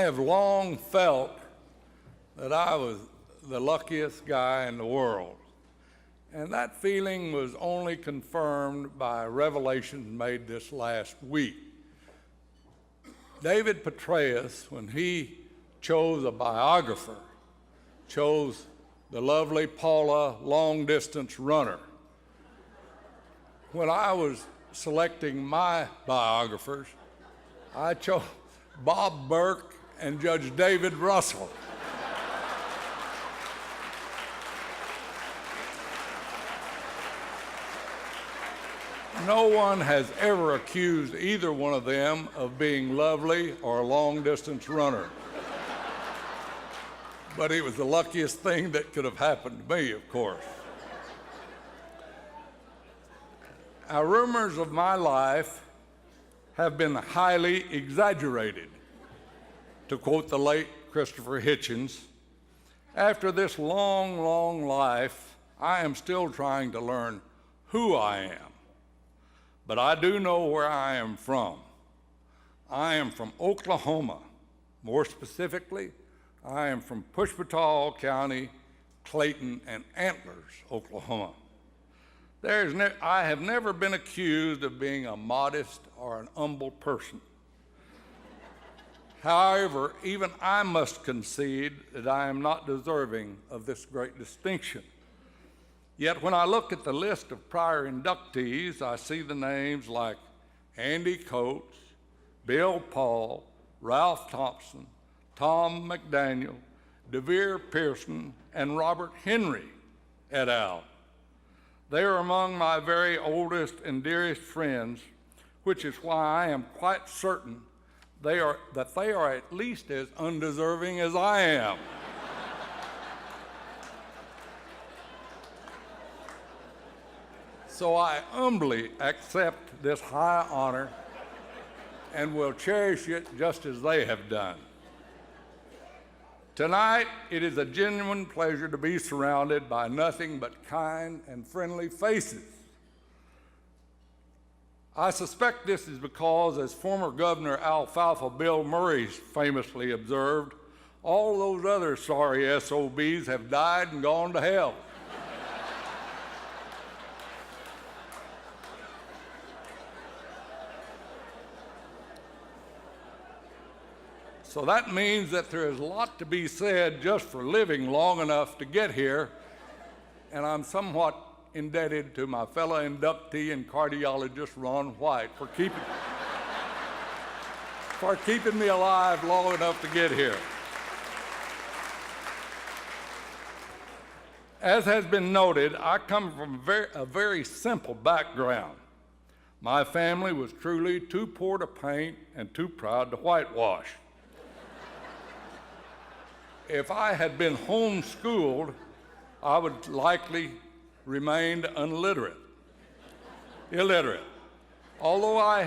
have long felt that I was the luckiest guy in the world. And that feeling was only confirmed by revelations made this last week. David Petraeus, when he chose a biographer, chose the lovely Paula long-distance runner. When I was selecting my biographers, I chose Bob Burke and Judge David Russell. No one has ever accused either one of them of being lovely or a long-distance runner. But it was the luckiest thing that could have happened to me, of course. Our rumors of my life have been highly exaggerated. To quote the late Christopher Hitchens, after this long, long life, I am still trying to learn who I am. But I do know where I am from. I am from Oklahoma. More specifically, I am from Pushpataw County, Clayton, and Antlers, Oklahoma. I have never been accused of being a modest or an humble person. However, even I must concede that I am not deserving of this great distinction. Yet when I look at the list of prior inductees, I see the names like Andy Coates, Bill Paul, Ralph Thompson, Tom McDaniel, DeVere Pearson, and Robert Henry et al. They are among my very oldest and dearest friends, which is why I am quite certain that they are at least as undeserving as I am. So I humbly accept this high honor and will cherish it just as they have done. Tonight, it is a genuine pleasure to be surrounded by nothing but kind and friendly faces. I suspect this is because, as former Governor Alfalfa Bill Murray famously observed, all those other sorry SOBs have died and gone to hell. So that means that there is a lot to be said just for living long enough to get here, and I'm somewhat indebted to my fellow inductee and cardiologist Ron White for keeping me alive long enough to get here. As has been noted, I come from a very simple background. My family was truly too poor to paint and too proud to whitewash. If I had been homeschooled, I would likely remain illiterate. Although I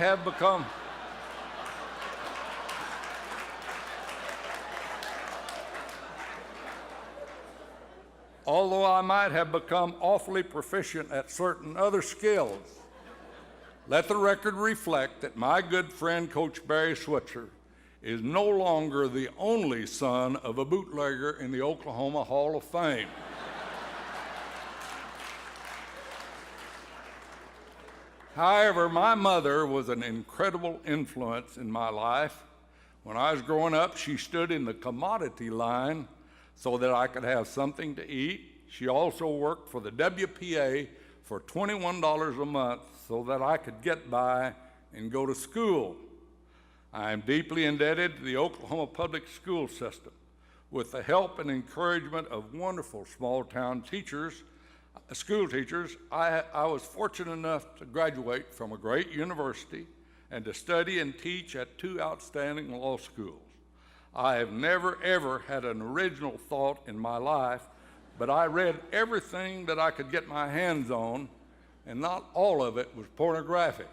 might have become awfully proficient at certain other skills. Let the record reflect that my good friend Coach Barry Switzer is no longer the only son of a bootlegger in the Oklahoma Hall of Fame. However, my mother was an incredible influence in my life. When I was growing up, she stood in the commodity line so that I could have something to eat. She also worked for the WPA for $21 a month so that I could get by and go to school. I am deeply indebted to the Oklahoma public school system. With the help and encouragement of wonderful small-town school teachers, I was fortunate enough to graduate from a great university and to study and teach at 2 outstanding law schools. I have never, ever had an original thought in my life, but I read everything that I could get my hands on, and not all of it was pornographic.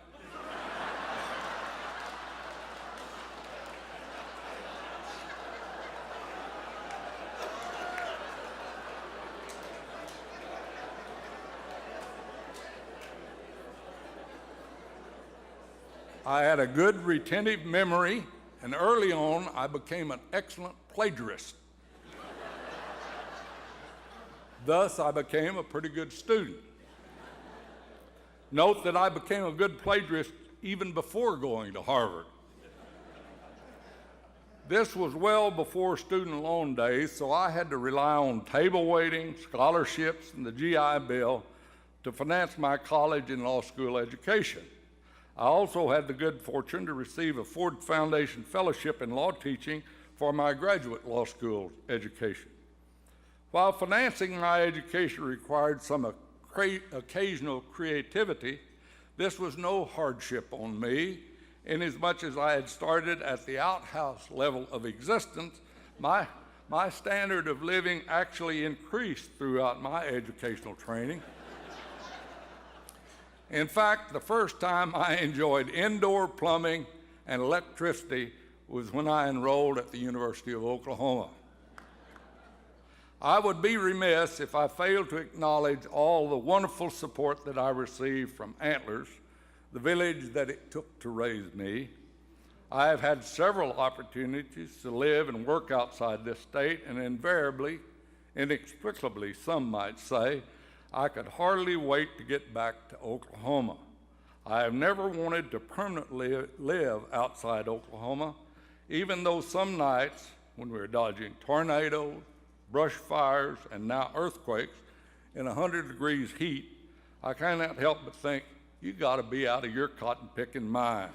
I had a good retentive memory and early on, I became an excellent plagiarist. Thus, I became a pretty good student. Note that I became a good plagiarist even before going to Harvard. This was well before student loan days, so I had to rely on table waiting, scholarships, and the GI Bill to finance my college and law school education. I also had the good fortune to receive a Ford Foundation Fellowship in law teaching for my graduate law school education. While financing my education required some occasional creativity, this was no hardship on me. Inasmuch as I had started at the outhouse level of existence, my standard of living actually increased throughout my educational training. In fact, the first time I enjoyed indoor plumbing and electricity was when I enrolled at the University of Oklahoma. I would be remiss if I failed to acknowledge all the wonderful support that I received from Antlers, the village that it took to raise me. I have had several opportunities to live and work outside this state, and invariably, inexplicably, some might say, I could hardly wait to get back to Oklahoma. I have never wanted to permanently live outside Oklahoma, even though some nights when we were dodging tornadoes, brush fires, and now earthquakes in 100 degrees heat, I cannot help but think, you got to be out of your cotton-picking mind.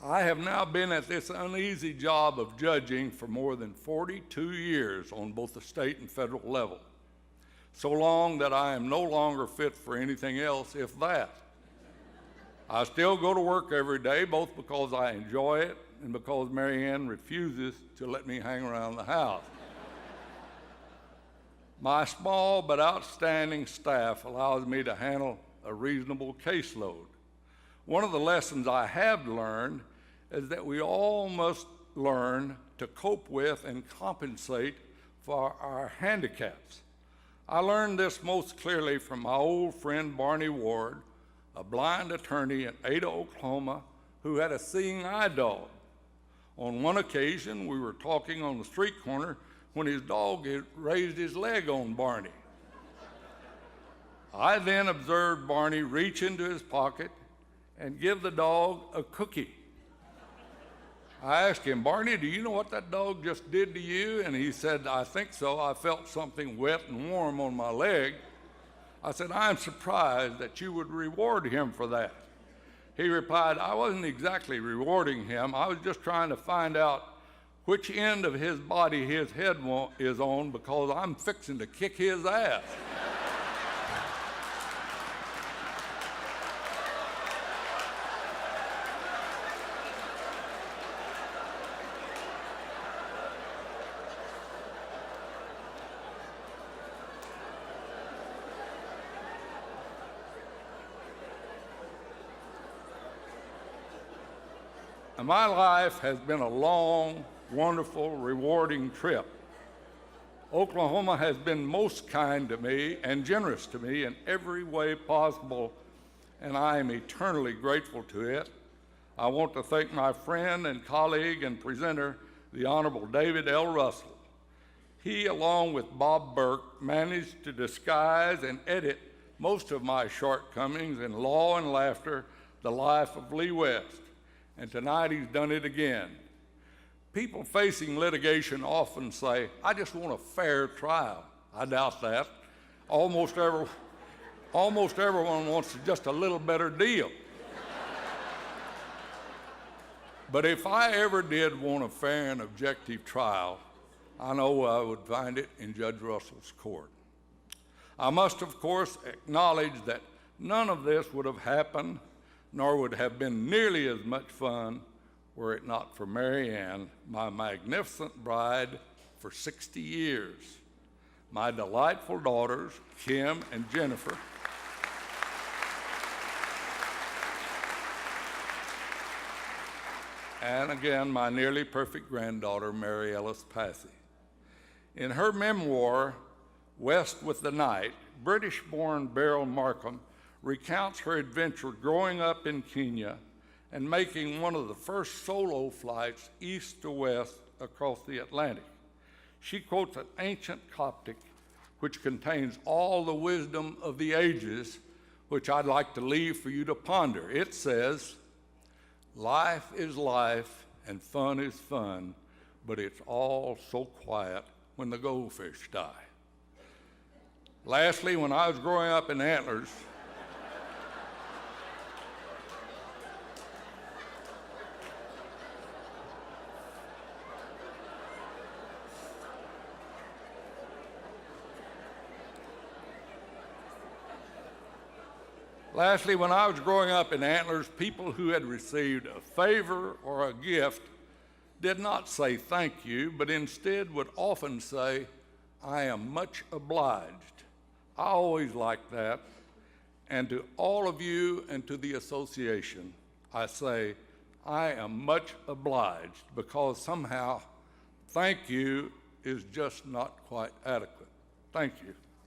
I have now been at this uneasy job of judging for more than 42 years on both the state and federal level, so long that I am no longer fit for anything else, if that. I still go to work every day, both because I enjoy it and because Mary Ann refuses to let me hang around the house. My small but outstanding staff allows me to handle a reasonable caseload. One of the lessons I have learned is that we all must learn to cope with and compensate for our handicaps. I learned this most clearly from my old friend Barney Ward, a blind attorney in Ada, Oklahoma, who had a seeing eye dog. On one occasion, we were talking on the street corner when his dog had raised his leg on Barney. I then observed Barney reach into his pocket and give the dog a cookie. I asked him, Barney, do you know what that dog just did to you? And he said, I think so. I felt something wet and warm on my leg. I said, I'm surprised that you would reward him for that. He replied, I wasn't exactly rewarding him. I was just trying to find out which end of his body his head is on, because I'm fixing to kick his ass. My life has been a long, wonderful, rewarding trip. Oklahoma has been most kind to me and generous to me in every way possible, and I am eternally grateful to it. I want to thank my friend and colleague and presenter, the Honorable David L. Russell. He, along with Bob Burke, managed to disguise and edit most of my shortcomings in Law and Laughter, The Life of Lee West. And tonight he's done it again. People facing litigation often say, I just want a fair trial. I doubt that. Almost everyone wants just a little better deal. But if I ever did want a fair and objective trial, I know I would find it in Judge Russell's court. I must, of course, acknowledge that none of this would have happened, nor would have been nearly as much fun were it not for Mary Ann, my magnificent bride for 60 years, my delightful daughters, Kim and Jennifer, and again, my nearly perfect granddaughter, Mary Ellis Passy. In her memoir, West with the Night, British-born Beryl Markham recounts her adventure growing up in Kenya and making one of the first solo flights east to west across the Atlantic. She quotes an ancient Coptic which contains all the wisdom of the ages, which I'd like to leave for you to ponder. It says, "Life is life and fun is fun, but it's all so quiet when the goldfish die." Lastly, when I was growing up in Antlers, people who had received a favor or a gift did not say thank you, but instead would often say, "I am much obliged." I always liked that. And to all of you and to the association, I say, I am much obliged, because somehow thank you is just not quite adequate. Thank you.